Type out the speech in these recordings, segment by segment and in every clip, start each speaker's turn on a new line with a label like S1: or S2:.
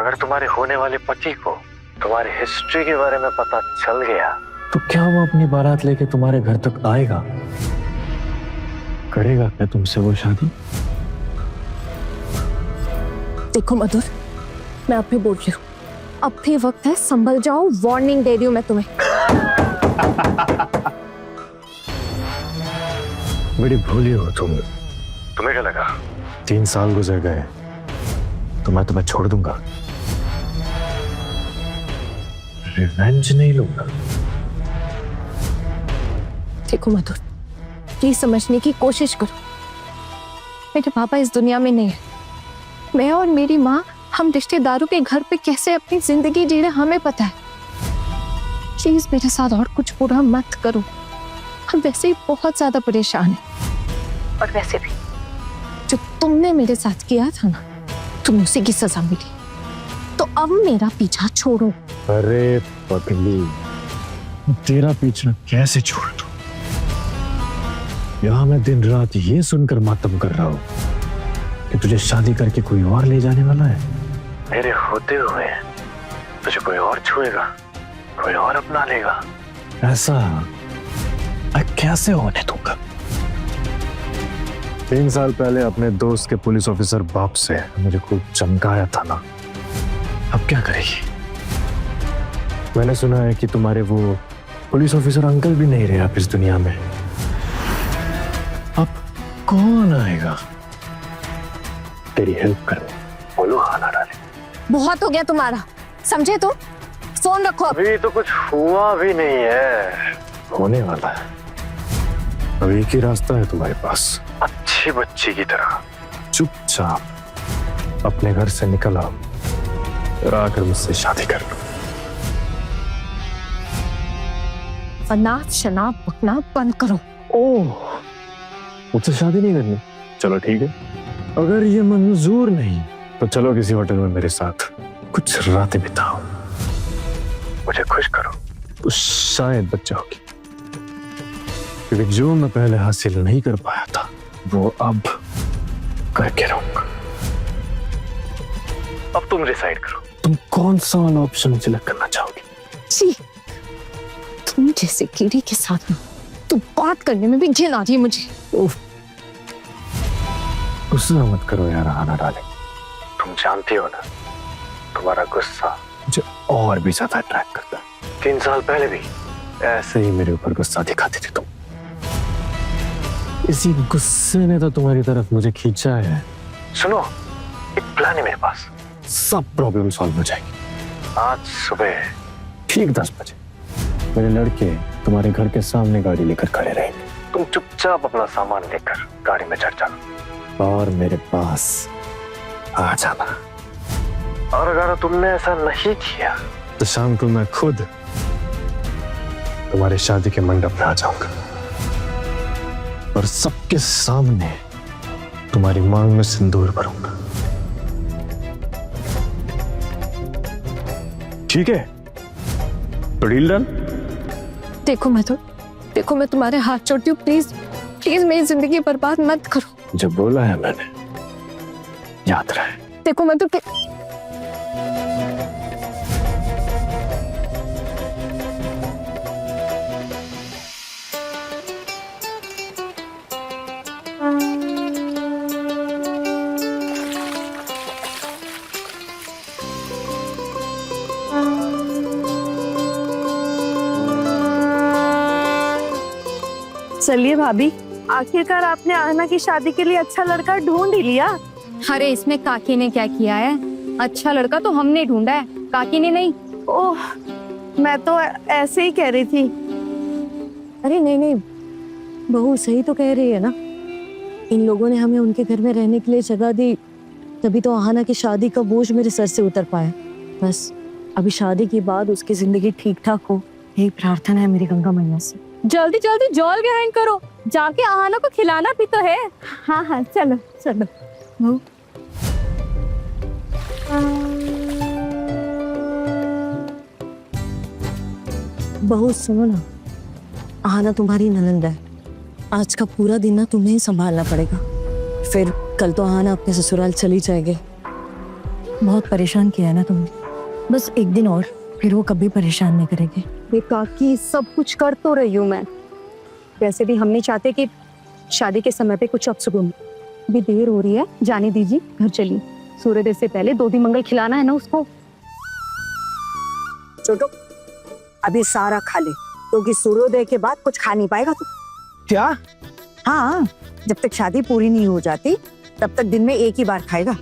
S1: अगर तुम्हारे होने वाले पति को तुम्हारी हिस्ट्री के बारे में पता चल गया
S2: तो क्या वो अपनी बारात लेके तुम्हारे घर तक आएगा? करेगा क्या तुमसे वो शादी?
S3: देखो मधुर, मैं अब भी बोल रही हूँ, अब भी वक्त है, संभल जाओ, वार्निंग दे रही हूँ मैं तुम्हें।
S2: बड़ी भोली हो तुम।
S1: तुम्हें क्या लगा
S2: 3 साल गुजर गए तो मैं तुम्हें छोड़ दूंगा? रिवेंज नहीं लूंगा।
S3: देखो मधुर, प्लीज समझने की कोशिश करो। मेरे पापा इस दुनिया में नहीं है। मैं और मेरी माँ, हम रिश्तेदारों के घर पे कैसे अपनी जिंदगी जी रहे हमें पता है। प्लीज मेरे साथ और कुछ बुरा मत करो। हम वैसे ही बहुत ज्यादा परेशान हैं। और वैसे भी जो तुमने मेरे साथ किया था ना, तुम्हें उसी की सजा मिली। तो अब मेरा पीछा छोड़ो।
S2: अरे पगली, तेरा पीछा कैसे छोड़ दूं? यहाँ मैं दिन रात ये सुनकर मातम कर रहा हूँ कि तुझे शादी करके कोई और ले जाने वाला है।
S1: मेरे होते हुए तुझे कोई और छुएगा, कोई और अपना लेगा।
S2: ऐसा मैं कैसे होने दूंगा? 3 साल पहले अपने दोस्त के पुलिस ऑफिसर बाप से मुझे खूब चमकाया था ना, अब क्या करेगी? मैंने सुना है कि तुम्हारे वो पुलिस ऑफिसर अंकल भी नहीं रहे अब इस दुनिया में। अब कौन आएगा तेरी हेल्प करने?
S1: बोलो हाँ ना डाले।
S3: बहुत हो गया तुम्हारा, समझे? तो फोन रखो।
S1: अभी तो कुछ हुआ भी नहीं है।
S2: होने वाला है। अब एक ही रास्ता है तुम्हारे पास।
S1: अच्छी बच्ची की तरह
S2: चुपचाप अपने घर से निकल आओ और आकर मुझसे शादी कर लो।
S3: अनाप शनाप बकना बंद करो।
S2: ओह, मुझसे शादी नहीं करनी? चलो ठीक है, अगर ये मंजूर नहीं तो चलो किसी होटल में मेरे साथ कुछ रातें बिताओ,
S1: मुझे खुश करो।
S2: तो शायद बच्चा होगी, क्योंकि जो मैं पहले हासिल नहीं कर पाया था वो अब करके रहूंगा।
S1: अब तुम डिसाइड करो,
S2: तुम कौन सा वाला ऑप्शन सिलेक्ट करना चाहोगी?
S3: जी, तुम जैसे कीड़ी के साथ ना, तो बात करने में भी घिन आ रही है मुझे।
S2: उफ, गुस्सा मत करो यार आना डाले।
S1: तुम जानती हो ना, तुम्हारा गुस्सा
S2: मुझे और भी ज्यादा अट्रैक्ट करता है।
S1: 3 साल पहले भी
S2: ऐसे ही मेरे ऊपर गुस्सा दिखाते थे तुम। इसी गुस्से ने तो तुम्हारी तरफ मुझे खींचा है।
S1: सुनो, एक प्लान है मेरे पास।
S2: सब प्रॉब्लम सॉल्व हो जाएगी।
S1: आज सुबह
S2: ठीक 10 बजे मेरे लड़के तुम्हारे घर के सामने गाड़ी लेकर खड़े रहेंगे।
S1: तुम चुपचाप अपना सामान लेकर गाड़ी में चढ़ जाना
S2: और मेरे पास आ जाना।
S1: और अगर तुमने ऐसा नहीं किया
S2: तो शाम को मैं खुद तुम्हारे शादी के मंडप में आ जाऊंगा और सबके सामने तुम्हारी मांग में सिंदूर भरूंगा। ठीक है? तो डील डन?
S3: देखो मैं तुम्हारे हाथ जोड़ती हूँ, प्लीज प्लीज मेरी जिंदगी बर्बाद मत करो।
S2: जब बोला है मैंने, याद रहे।
S3: देखो मैं तो
S4: चलिए भाभी, आखिरकार आपने आहना की शादी के लिए अच्छा लड़का ढूंढ ही लिया।
S5: अरे इसमें काकी ने क्या किया है? अच्छा लड़का तो हमने ढूंढा है, काकी ने नहीं।
S4: ओह, मैं तो ऐसे ही कह रही थी।
S3: अरे नहीं, बहू सही तो कह रही है ना। इन लोगों ने हमें उनके घर में रहने के लिए जगह दी, तभी तो आहना की शादी का बोझ मेरे सर से उतर पाया। बस अभी शादी के बाद उसकी जिंदगी ठीक ठाक हो, यही प्रार्थना है मेरी गंगा मैया से।
S5: जल्दी जल्दी जॉल ग्राइंड करो, जाके आहना को खिलाना भी तो है।
S4: हाँ हाँ, चलो चलो।
S3: बहू सुनो ना, आहना तुम्हारी ननंद है। आज का पूरा दिन ना तुम्हें ही संभालना पड़ेगा। फिर कल तो आहना अपने ससुराल चली जाएगी।
S6: बहुत परेशान किया है ना तुमने, बस एक दिन और, फिर वो कभी परेशान नहीं करेंगे।
S5: ये काकी सब कुछ कर तो रही हूँ मैं, वैसे भी हम नहीं चाहते कि शादी के समय पे कुछ अपशगुन। अभी देर हो रही है, जाने दीजिए, घर चलिए। सूर्योदय से पहले 2 दिन मंगल खिलाना है ना उसको।
S7: छोटू अभी सारा खा ले, क्योंकि सूर्योदय के बाद कुछ खा नहीं पाएगा तू।
S2: क्या?
S7: हाँ, जब तक शादी पूरी नहीं हो जाती तब तक दिन में एक ही बार खाएगा।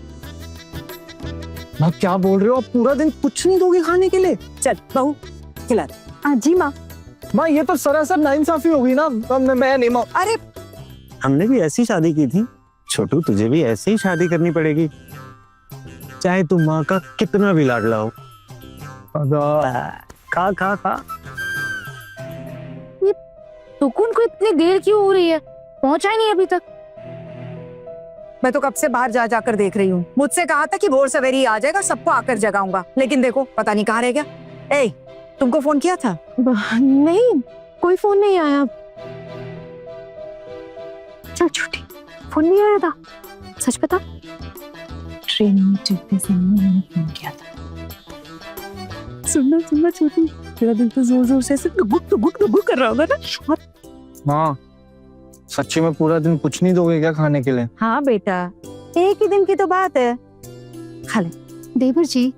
S2: माँ क्या बोल रहे हो? आप पूरा दिन कुछ नहीं दोगे खाने के लिए?
S7: चल बहू खिला दे।
S5: जी माँ।
S2: माँ ये तो सरासर नाइंसाफी होगी ना। मैं नहीं माँ।
S7: अरे
S8: हमने भी ऐसी शादी की थी छोटू, तुझे भी ऐसे ही शादी करनी पड़ेगी, चाहे तू माँ का कितना भी लाडला हो। खा खा खा।
S5: टुकुन को इतनी देर क्यों हो रही है? पहुंचा ही नहीं अभी तक।
S7: मैं तो कब से बाहर जा जाकर देख रही हूँ। मुझसे कहा था कि भोर सवेरे ही आ जाएगा, सबको आकर जगाऊंगा, लेकिन देखो पता नहीं कहाँ रह गया। ए, तुमको फोन किया था?
S3: नहीं, कोई फोन नहीं आया। चल छोटी, फोन नहीं आया था। सच बता। ट्रेन में चढ़ते समय मैंने फोन किया था।
S7: सुनना छोटी, तेरा दिल तो जोर जोर से गुक कर रहा होगा ना।
S2: माँ सच्ची में पूरा दिन कुछ नहीं दोगे क्या खाने के लिए?
S7: हाँ बेटा, एक ही दिन की तो बात है, खा ले।
S3: देवर जी,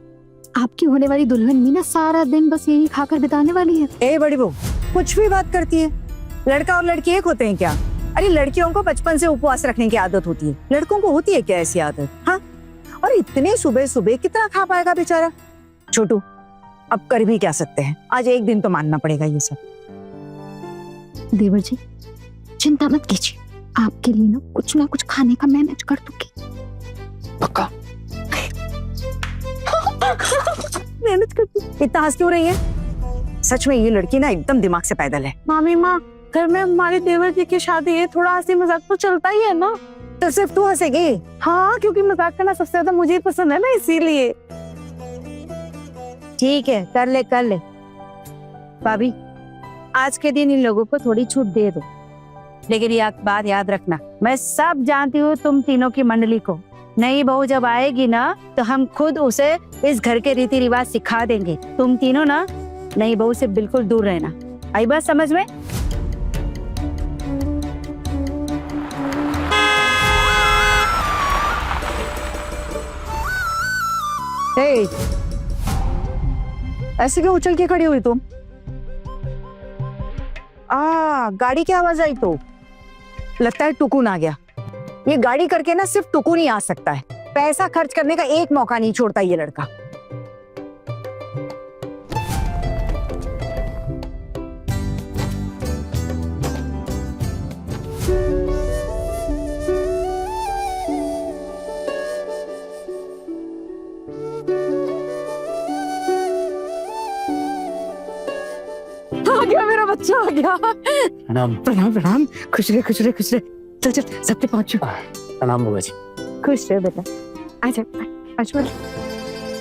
S3: आपकी होने वाली दुल्हन भी ना सारा दिन बस यही खाकर बिताने वाली है।
S7: ए बड़ी बहू, कुछ भी बात करती है। लड़का और लड़की एक होते हैं क्या? अरे लड़कियों को बचपन से उपवास रखने की आदत होती है, लड़कों को होती है क्या ऐसी आदत? हाँ, और इतने सुबह सुबह कितना खा पाएगा बेचारा। छोटू अब कर भी क्या सकते हैं, आज एक दिन तो मानना पड़ेगा ये सब।
S3: देवर जी चिंता मत कीजिए, आपके लिए ना कुछ खाने का मैनेज कर दूंगी।
S2: पक्का?
S7: मेहनत करती। इतना हंस क्यों रही है? सच में ये लड़की ना एकदम दिमाग से पैदल है।
S4: मामी माँ, घर में हमारे देवर जी की शादी है, थोड़ा हंसी मजाक तो चलता ही है ना।
S7: तो सिर्फ तू हंसेगी?
S4: हाँ, क्योंकि मजाक करना सबसे ज्यादा मुझे ही पसंद है ना, इसीलिए।
S7: ठीक है, कर ले। भाभी आज के दिन इन लोगों को थोड़ी छूट दे दो, लेकिन ये बात याद रखना, मैं सब जानती हूँ तुम तीनों की मंडली को। नई बहू जब आएगी ना तो हम खुद उसे इस घर के रीति रिवाज सिखा देंगे। तुम तीनों ना नई बहू से बिल्कुल दूर रहना, आई बात समझ में? ए, ऐसे क्यों उछल के खड़ी हुई तुम? गाड़ी की आवाज आई तो लगता है टुकुन आ गया। ये गाड़ी करके ना सिर्फ टुकुन ही आ सकता है, पैसा खर्च करने का एक मौका नहीं छोड़ता ये लड़का।
S4: आ गया मेरा बच्चा, आ गया।
S8: प्रणाम।
S7: प्रणाम। खुश रहे। चल सबके पहुंचो।
S8: प्रणाम बुआ जी।
S7: खुश रहे बेटा, आजा।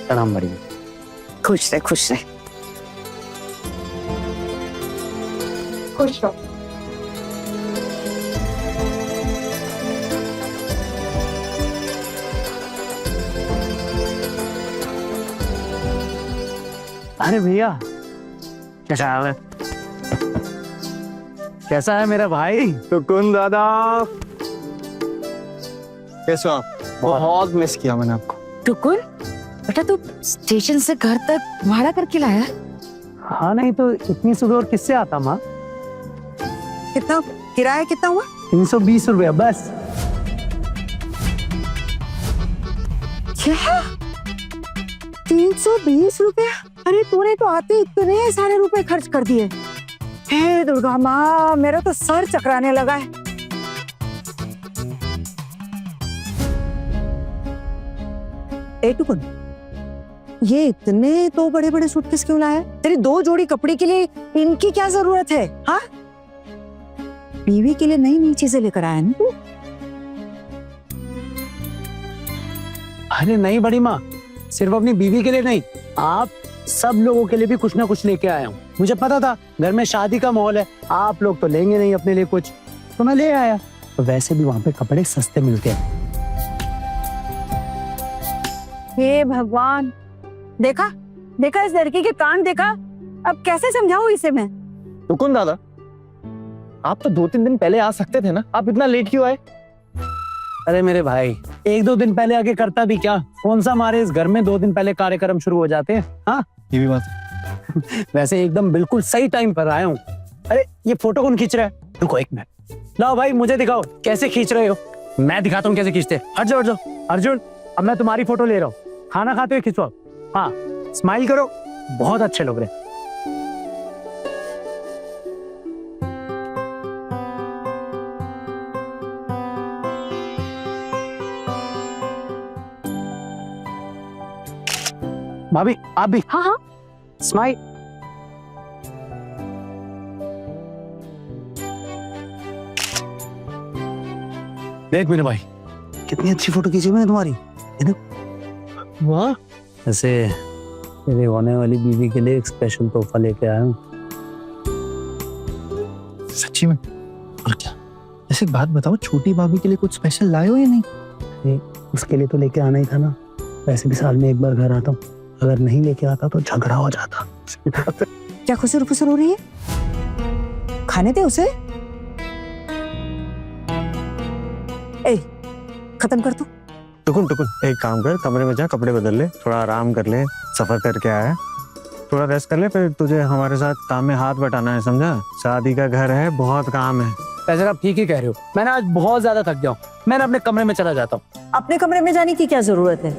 S8: प्रणाम बड़ी।
S7: खुश रहे।
S3: खुश रहो।
S8: अरे भैया कैसा हाल है? कैसा है मेरा भाई?
S2: टुकुन दादा कैसे हो आप? बहुत मिस किया मैंने आपको।
S6: टुकुन बेटा, तू स्टेशन से घर तक भाड़ा करके लाया?
S8: हाँ, नहीं तो इतनी सुबह और किससे आता माँ?
S7: कितना किराया कितना हुआ?
S8: 320 रुपया बस।
S7: क्या 320 रुपया? अरे तूने तो आते इतने सारे रुपए खर्च कर दिए। हे दुर्गा माँ, मेरा तो सर चकराने लगा है। ए टुकुन, ये इतने तो बड़े बड़े सूटकेस क्यों लाया? तेरी 2 जोड़ी कपड़े के लिए इनकी क्या जरूरत है? हाँ, बीवी के लिए नई नई चीजें लेकर आया ना तू?
S8: अरे नहीं बड़ी माँ, सिर्फ अपनी बीवी के लिए नहीं, आप सब लोगों के लिए भी कुछ ना कुछ लेके आया हूँ। मुझे पता था घर में शादी का माहौल है, आप लोग तो लेंगे नहीं अपने लिए कुछ, तो मैं ले आया। तो वैसे भी वहां पे कपड़े सस्ते मिलते हैं।
S7: हे भगवान, देखा देखा इस लड़की के कांड देखा। अब कैसे समझाऊं इसे मैं?
S2: रुकुन दादा, आप तो 2-3 दिन पहले आ सकते थे ना, आप इतना लेट क्यों आए?
S8: अरे मेरे भाई, 1-2 दिन पहले आके करता भी क्या? कौन सा हमारे इस घर में 2 दिन पहले कार्यक्रम शुरू हो जाते हैं? हाँ,
S2: ये भी बात।
S8: वैसे एकदम बिल्कुल सही टाइम पर आया हूँ। अरे ये फोटो कौन खींच रहा है? रुको 1 मिनट, लाओ भाई मुझे दिखाओ कैसे खींच रहे हो। मैं दिखाता हूँ कैसे खींचते। हट जाओ हट जाओ। अर्जुन, अब मैं तुम्हारी फोटो ले रहा हूँ, खाना खाते हुए खिंचवाओ। हाँ, स्माइल करो, बहुत अच्छे लग रहे हैं। भाभी आप भी।
S5: हाँ हाँ,
S8: स्माइल।
S2: देख मेरे भाई,
S8: कितनी अच्छी फोटो खींची मैंने तुम्हारी।
S2: वाह।
S8: ऐसे मेरे होने वाली बीवी के लिए एक स्पेशल तोहफा लेके आया हूँ।
S2: सच्ची में? और क्या? ऐसे बात बताओ, छोटी भाभी के लिए कुछ स्पेशल लाए हो या नहीं?
S8: उसके लिए तो लेके आना ही था ना। वैसे भी साल में एक बार घर आता हूँ, अगर नहीं लेके आता तो झगड़ा हो जाता।
S7: क्या खुसर फुसर हो रही है? खाने दे उसे। ए, खत्म कर तू।
S2: टुकुन टुकुन, एक काम कर, कमरे में जा, कपड़े बदल ले, थोड़ा आराम कर ले, सफर करके आया है, थोड़ा रेस्ट कर ले, फिर तुझे हमारे साथ काम में हाथ बटाना है, समझा? शादी का घर है, बहुत काम है।
S8: वैसे आप ठीक ही कह रहे हो, मैंने आज बहुत ज्यादा थक गया हूँ, मैंने अपने कमरे में चला जाता हूँ।
S7: अपने कमरे में जाने की क्या जरूरत है?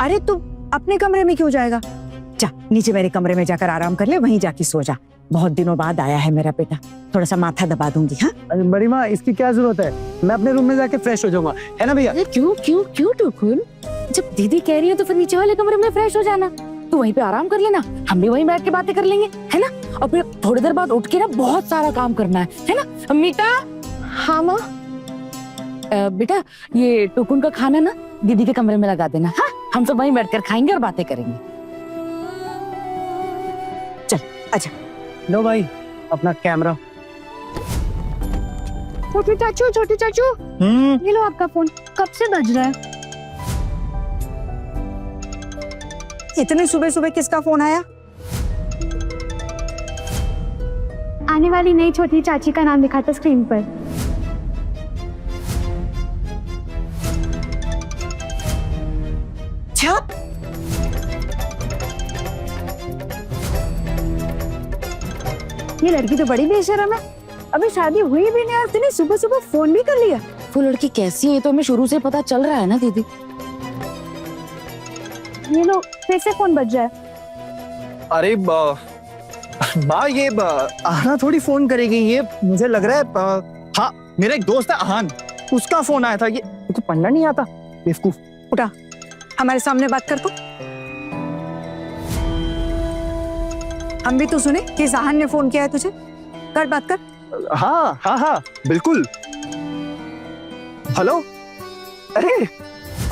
S7: अरे तू अपने कमरे में क्यों जाएगा? जा नीचे मेरे कमरे में जाकर आराम कर ले, वहीं जाके सो जा। बहुत दिनों बाद आया है मेरा बेटा, थोड़ा सा माथा दबा दूंगी। हाँ,
S8: अरे बड़ी माँ, इसकी क्या जरूरत है? मैं अपने रूम में जाके फ्रेश हो जाऊंगा, है ना भैया?
S6: क्यों क्यों क्यों टुकुन? जब दीदी कह रही है तो फिर नीचे वाले कमरे में फ्रेश हो जाना, तू वहीं पे आराम कर लेना, हम भी वहीं बैठ के बातें कर लेंगे, है ना? और फिर थोड़ी देर बाद उठ के ना बहुत सारा काम करना है ना? मीता।
S3: हाँ माँ।
S6: बेटा, ये टुकुन का खाना ना दीदी के कमरे में लगा देना। हाँ, हम सब वहीं बैठकर खाएंगे और बातें करेंगे।
S7: चल अच्छा।
S8: लो भाई अपना कैमरा।
S3: छोटू चाचू, ये लो आपका फोन, कब से बज रहा है?
S7: इतने सुबह सुबह किसका फोन आया?
S3: आने वाली नई छोटी चाची का नाम लिखा था स्क्रीन पर।
S7: छप। ये लड़की तो बड़ी बेशर्म है, अभी शादी हुई भी नहीं और तूने सुबह सुबह फोन भी कर लिया।
S6: वो लड़की कैसी है ये तो हमें शुरू से पता चल रहा है ना दीदी।
S3: ये लो फिर से फोन बज रहा है।
S2: अरे माँ, ये आहना थोड़ी फोन करेगी, ये मुझे लग रहा है। हाँ, मेरा एक दोस्त है आहान, उसका फोन आया था। ये तो पढ़ना नहीं आता, बेवकूफ।
S7: उठा, हमारे सामने बात कर। तो हम भी तो सुने कि जहान ने फोन किया है तुझे। कर बात कर।
S2: हाँ हाँ हाँ बिल्कुल। हेलो, अरे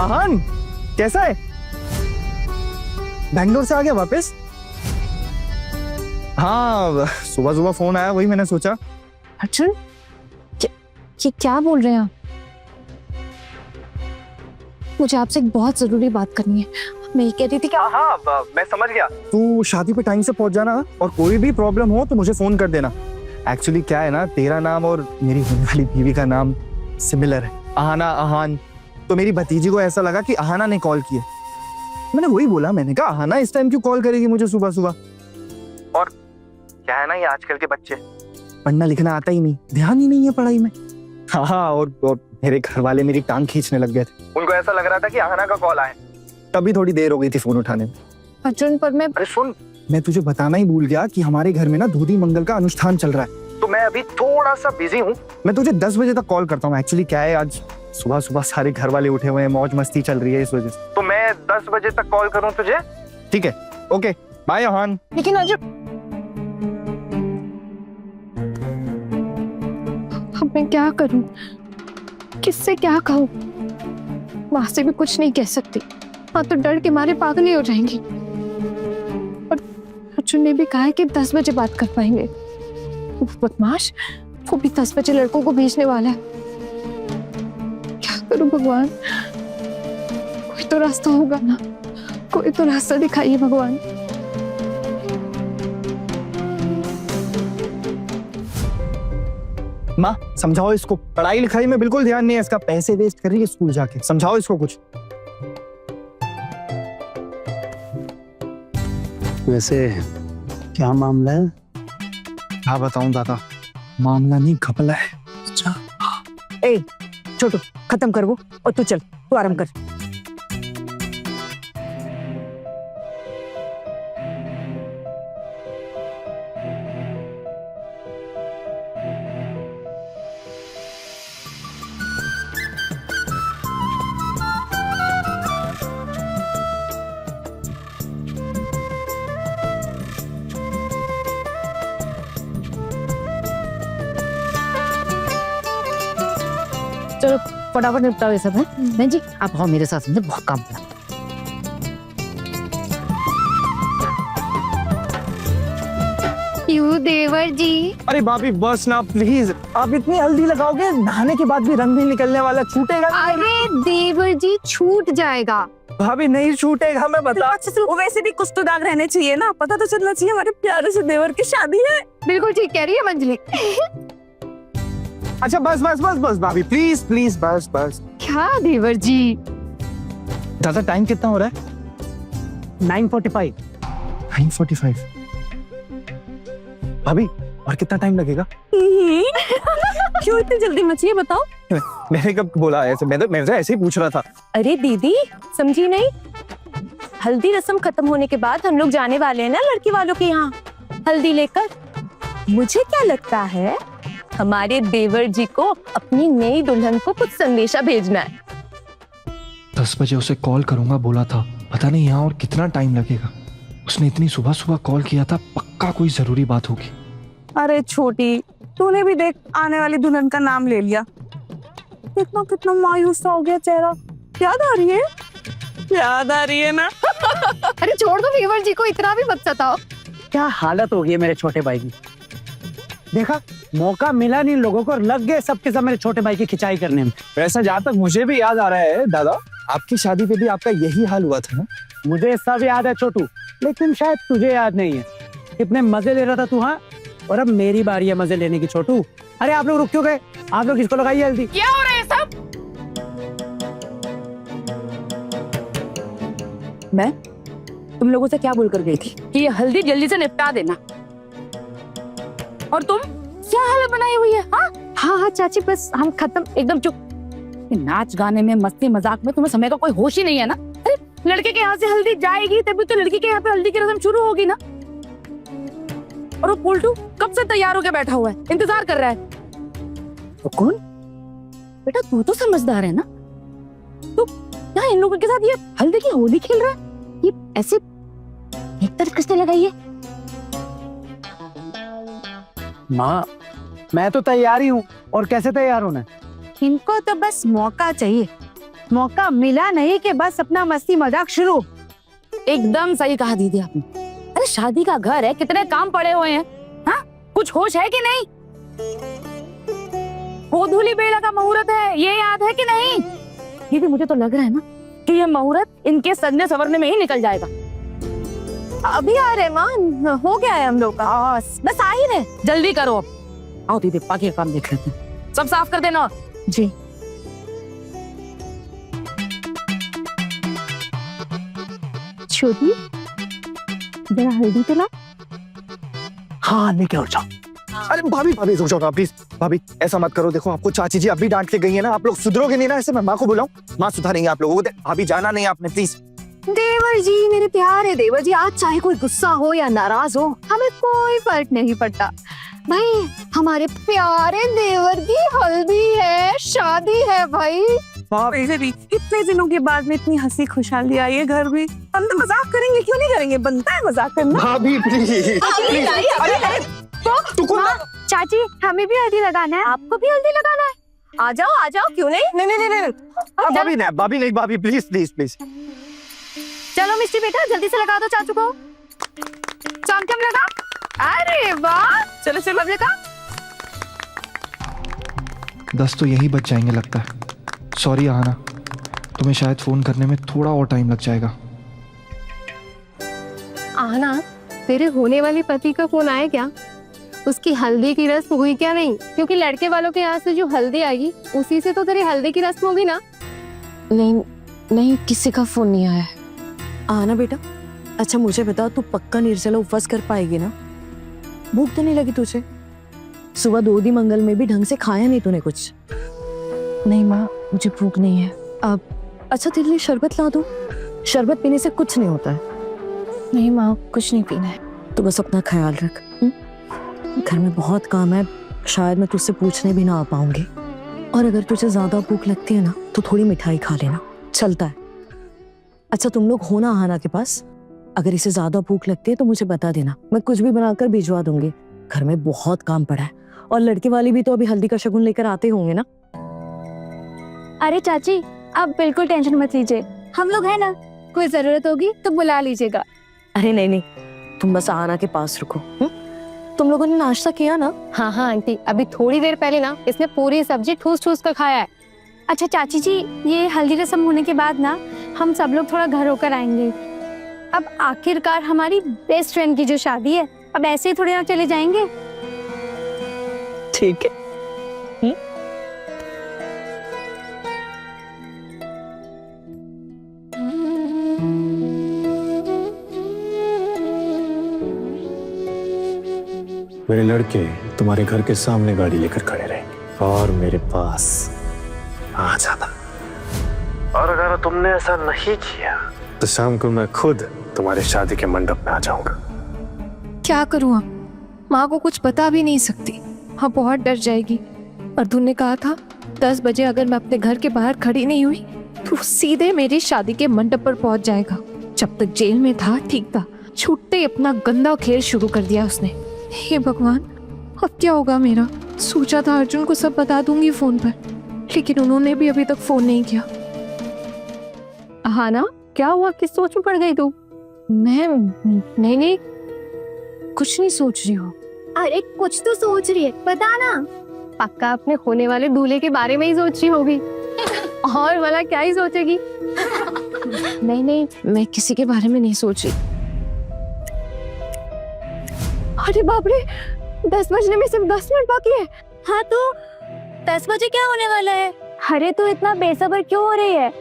S2: आहान कैसा है? बैंगलोर से आ गया वापस? हाँ, सुबह सुबह फोन आया, वही मैंने सोचा।
S3: अर्जुन, क्या बोल रहे हैं आप? मुझे आपसे एक बहुत जरूरी बात करनी है। मैं ये कह रही थी कि
S2: हाँ, मैं समझ गया। तू शादी पे टाइम से पहुंच जाना, और कोई भी प्रॉब्लम हो तो मुझे फोन कर देना। एक्चुअली क्या है ना, तेरा नाम और मेरी होने वाली बीवी का नाम सिमिलर है, आहाना आहान। तो मेरी भतीजी को ऐसा लगा कि आहाना ने कॉल किया। मैंने वही बोला, मैंने कहा आहाना इस टाइम क्यों कॉल करेगी मुझे सुबह सुबह। और क्या है ना, ये आजकल के बच्चे, पढ़ना लिखना आता ही नहीं, ध्यान ही नहीं है पढ़ाई में। हाँ, और मेरे घर वाले मेरी टांग खींचने लग गए थे। उनको ऐसा लग रहा था कि आहाना का कॉल आए, तभी थोड़ी देर हो गई थी फोन उठाने में।
S3: अर्जुन, पर मैं
S2: अरे सुन, मैं तुझे बताना ही भूल गया कि हमारे घर में ना दूधी मंगल का अनुष्ठान चल रहा है, तो मैं अभी थोड़ा सा बिजी हूँ। मैं तुझे 10 बजे तक कॉल करता हूँ। एक्चुअली क्या है, आज सुबह सुबह सारे घर वाले उठे हुए हैं, मौज मस्ती चल रही है, इस वजह से। तो मैं 10 बजे तक कॉल करूँ तुझे? ठीक है, ओके बाय आहान।
S3: लेकिन अर्जुन, अब मैं क्या करूं? किससे क्या कहूं? माँ से भी कुछ नहीं कह सकती, माँ तो डर के मारे पागल ही हो जाएंगी। और अर्जुन ने भी कहा है कि 10 बजे बात कर पाएंगे। वो बदमाश, वो भी 10 बजे लड़कों को भेजने वाला है। क्या करूं? करूं भगवान? कोई तो रास्ता होगा ना, कोई तो रास्ता दिखाइए भगवान।
S9: माँ समझाओ इसको, पढ़ाई लिखाई में बिल्कुल ध्यान नहीं है इसका, पैसे वेस्ट कर रही है स्कूल जाके, समझाओ इसको कुछ।
S8: वैसे क्या मामला है?
S9: हाँ बताऊं दादा, मामला नहीं घपला है।
S7: ए छोटू, खत्म कर वो और तू चल, तू आराम कर।
S6: चलो फटाफट निपटाओ ये सब है। बहन जी आप आओ मेरे साथ, मुझे बहुत काम पड़ा।
S3: क्यों देवर जी?
S9: अरे भाभी बस ना प्लीज, आप इतनी हल्दी लगाओगे नहाने के बाद भी रंग नहीं निकलने वाला, छूटेगा ना?
S3: अरे देवर जी छूट जाएगा।
S9: भाभी नहीं छूटेगा, मैं बता।
S4: वो वैसे भी कुछ तो दाग रहने चाहिए ना, पता तो चलना चाहिए हमारे प्यारे से देवर की शादी है।
S3: बिल्कुल ठीक कह रही है मंजली।
S9: अच्छा बस बस बस बस भाभी प्लीज प्लीज बस बस।
S3: क्या देवर जी?
S9: दादा टाइम कितना हो रहा है?
S8: 9:45।
S9: 9:45। भाभी और कितना टाइम लगेगा?
S4: क्यों इतनी जल्दी मची है बताओ?
S9: मैंने कब बोला ऐसे, मैं तो ऐसे ही पूछ रहा था।
S5: अरे दीदी समझी नहीं, हल्दी रस्म खत्म होने के बाद हम लोग जाने वाले हैं ना लड़की वालों के यहाँ हल्दी लेकर। मुझे क्या लगता है हमारे देवर जी को अपनी नई दुल्हन को कुछ संदेशा भेजना है।
S10: 10 बजे उसे कॉल करूंगा बोला था, पता नहीं यहाँ और कितना टाइम लगेगा। उसने इतनी सुबह सुबह कॉल किया था, पक्का कोई जरूरी बात होगी।
S4: अरे छोटी, तूने भी देख आने वाली दुल्हन का नाम ले लिया, कितना कितना मायूस सा हो गया चेहरा। याद आ रही है? याद आ रही है ना?
S3: अरे छोड़ दो देवर जी को, इतना भी मत सताओ।
S8: क्या हालत हो गई है मेरे छोटे भाई की। देखा, मौका मिला नहीं लोगों को, लग गए सबके सब मेरे छोटे भाई की खिंचाई करने में।
S9: वैसा जहाँ तक मुझे भी याद आ रहा है दादा, आपकी शादी पे भी आपका यही हाल हुआ था ना?
S8: मुझे सब याद है छोटू, लेकिन शायद तुझे याद नहीं है। कितने मजे ले रहा था तू, हाँ? और अब मेरी बारी है मजे लेने की छोटू। अरे आप लोग रुक क्यों गए? आप लोग इसको लगाइए हल्दी।
S6: क्या हो रहा है सब? मैं तुम लोगों से क्या बोलकर गई थी कि ये हल्दी जल्दी से निपटा देना, और तुम क्या हालत बनाई हुई है? हाँ
S5: हाँ चाची बस हम खत्म।
S6: एकदम चुप। नाच गाने में मस्ती मजाक में तुम्हें समय का कोई होश ही नहीं है ना? अरे लड़के के यहाँ से हल्दी जाएगी तभी तो लड़की के यहाँ पे हल्दी की रस्म शुरू होगी ना। और वो पुलटू कब से तैयार होकर बैठा हुआ है, इंतजार कर रहा है। तो कौन? बेटा तू तो समझदार है ना, तू यहाँ इन लोगों के साथ ये हल्दी की होली खेल रहा है? ये ऐसे एक तरफ किसने लगाई है?
S8: माँ मैं तो तैयार ही हूँ, और कैसे तैयार होना है?
S7: इनको तो बस मौका चाहिए, मौका मिला नहीं कि बस अपना मस्ती मजाक शुरू।
S6: एकदम सही कहा दीदी आपने। अरे शादी का घर है, कितने काम पड़े हुए हैं, हाँ? कुछ होश है कि नहीं? गोधूली बेला का मुहूर्त है, ये याद है कि नहीं? दीदी मुझे तो लग रहा है ना कि ये मुहूर्त इनके सजने संवरने में ही निकल जाएगा।
S5: अभी आ रहे माँ, हो गया है हम लोग का, बस आ ही रहे।
S6: जल्दी करो अब। आओ दीदी बाकी का काम देख लेते हैं। सब साफ कर देना।
S5: जी छोटी जरा हल्दी तो ला।
S8: हाँ लेके और जाओ।
S9: अरे भाभी भाभी रुक जाओ ना प्लीज। भाभी ऐसा मत करो, देखो आपको चाची जी अभी डांट के गई है ना, आप लोग सुधरोगे नहीं ना ऐसे? मैं माँ को बुलाऊं? माँ सुधारेंगे आप लोगों को। भाभी जाना नहीं आपने प्लीज।
S3: देवर जी मेरे प्यारे देवर जी, आज चाहे कोई गुस्सा हो या नाराज हो हमें कोई फर्क नहीं पड़ता भाई। हमारे प्यारे देवर की हल्दी है, शादी है भाई।
S4: वैसे भी इतने दिनों के बाद में इतनी हंसी खुशहाली आई है घर में, हम तो मजाक करेंगे, क्यों नहीं करेंगे? बनता है मजाक करना।
S9: भाभी प्लीज।
S5: चाची हमें भी हल्दी लगाना है, आपको भी हल्दी लगाना है। आ जाओ क्यों नहीं?
S9: नहीं भाभी नहीं भाभी प्लीज प्लीज प्लीज।
S3: चलो मिस्टी बेटा जल्दी से लगा दो चाचू को। चमचम लगा। अरे वाह, चलो अब लगा।
S10: 10 तो यही बच जाएंगे लगता है। सॉरी आना, तुम्हें शायद फ़ोन करने में थोड़ा और टाइम लग जाएगा।
S3: आना, तेरे होने वाले पति का फोन आया क्या? उसकी हल्दी की रस्म हुई क्या? नहीं, क्योंकि लड़के वालों के यहाँ से जो हल्दी आएगी उसी से तो तेरी हल्दी की रस्म होगी ना।
S6: नहीं नहीं, किसी का फोन नहीं आया है।
S4: आना बेटा, अच्छा मुझे बता, तू पक्का निर्जला उपवास कर पाएगी ना? भूख तो नहीं लगी तुझे? सुबह दोदी मंगल में भी ढंग से खाया नहीं तूने कुछ?
S6: नहीं माँ, मुझे भूख नहीं है।
S4: अब अच्छा तेरे लिए शरबत ला दूं? शरबत पीने से कुछ नहीं होता है।
S6: नहीं माँ, कुछ नहीं पीना है।
S4: तो बस अपना ख्याल रख। घर में बहुत काम है, शायद मैं तुझसे पूछने भी ना आ पाऊंगी। और अगर तुझे ज्यादा भूख लगती है ना तो थोड़ी मिठाई खा लेना, चलता है। अच्छा तुम लोग हो ना आहाना के पास? अगर इसे ज्यादा भूख लगती है तो मुझे बता देना, मैं कुछ भी बनाकर भिजवा दूंगी। घर में बहुत काम पड़ा है। और लड़के वाले भी तो अभी हल्दी का शगुन लेकर आते होंगे ना?
S5: अरे चाची, आप बिल्कुल टेंशन मत लीजिए, हम लोग हैं ना, कोई जरूरत होगी तो बुला लीजिएगा।
S4: अरे नहीं नहीं, तुम बस आहाना के पास रुको। तुम लोगों ने नाश्ता किया ना?
S3: हाँ हाँ आंटी, अभी थोड़ी देर पहले ना इसने पूरी सब्जी ठूस ठूस कर खाया है।
S5: अच्छा चाची जी, ये हल्दी रस्म होने के बाद ना हम सब लोग थोड़ा घर होकर आएंगे। अब आखिरकार हमारी बेस्ट फ्रेंड की जो शादी है, अब ऐसे ही थोड़ी ना चले जाएंगे।
S4: ठीक है।
S2: मेरे लड़के तुम्हारे घर के सामने गाड़ी लेकर खड़े रहेंगे और मेरे पास आ जाना।
S1: और अगर तुमने ऐसा नहीं किया
S2: तो शाम को मैं खुद तुम्हारे शादी के मंडप में आ जाऊंगा।
S3: क्या करूँ अब? माँ को कुछ बता भी नहीं सकती, हाँ बहुत डर जाएगी। अर्जुन ने कहा था 10 बजे अगर मैं अपने घर के बाहर खड़ी नहीं हुई तो सीधे मेरी शादी के मंडप पर पहुंच जाएगा। जब तक जेल में था ठीक था, छूटते ही अपना गंदा खेल शुरू कर दिया उसने। हे भगवान, अब क्या होगा मेरा? सोचा था अर्जुन को सब बता दूंगी फोन पर, लेकिन उन्होंने भी अभी तक फोन नहीं किया।
S5: हाँ ना, क्या हुआ, किस सोच में पड़ गई तू?
S3: मैं नहीं कुछ नहीं सोच रही हूँ।
S5: अरे कुछ तो सोच रही है, बता ना।
S3: पक्का अपने होने वाले दूल्हे के बारे में ही सोच रही होगी। और वाला क्या ही सोचेगी। नहीं, मैं किसी के बारे में नहीं सोच रही। अरे बाप रे, 10 बजने में सिर्फ 10 मिनट बाकी है।
S5: हाँ तो 10 बजे क्या होने वाला है? अरे तू इतना बेसब्र क्यों हो रही है?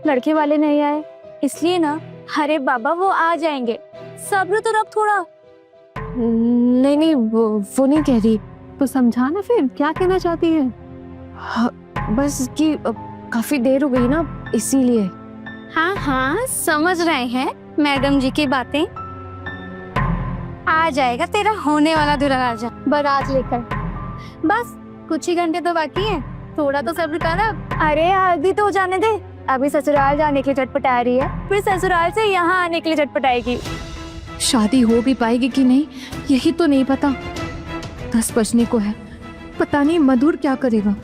S5: लड़के वाले नहीं आए इसलिए ना। अरे बाबा वो आ जाएंगे, सब्र तो रख थोड़ा।
S3: नहीं वो नहीं कह रही। तो समझाना फिर, क्या कहना चाहती है? हाँ, बस कि काफी देर हो गई ना इसीलिए।
S5: हाँ समझ रहे हैं मैडम जी की बातें। आ जाएगा तेरा होने वाला दूल्हा राजा बारात लेकर। बस कुछ ही घंटे तो बाकी हैं, थोड़ा तो सब्र कर अब। अरे अभी तो जाने दे, अभी ससुराल जाने के लिए झटपटा रही है, फिर ससुराल से यहाँ आने के लिए झटपटाएगी।
S3: शादी हो भी पाएगी कि नहीं यही तो नहीं पता। 10 बजने को है, पता नहीं मधुर क्या करेगा।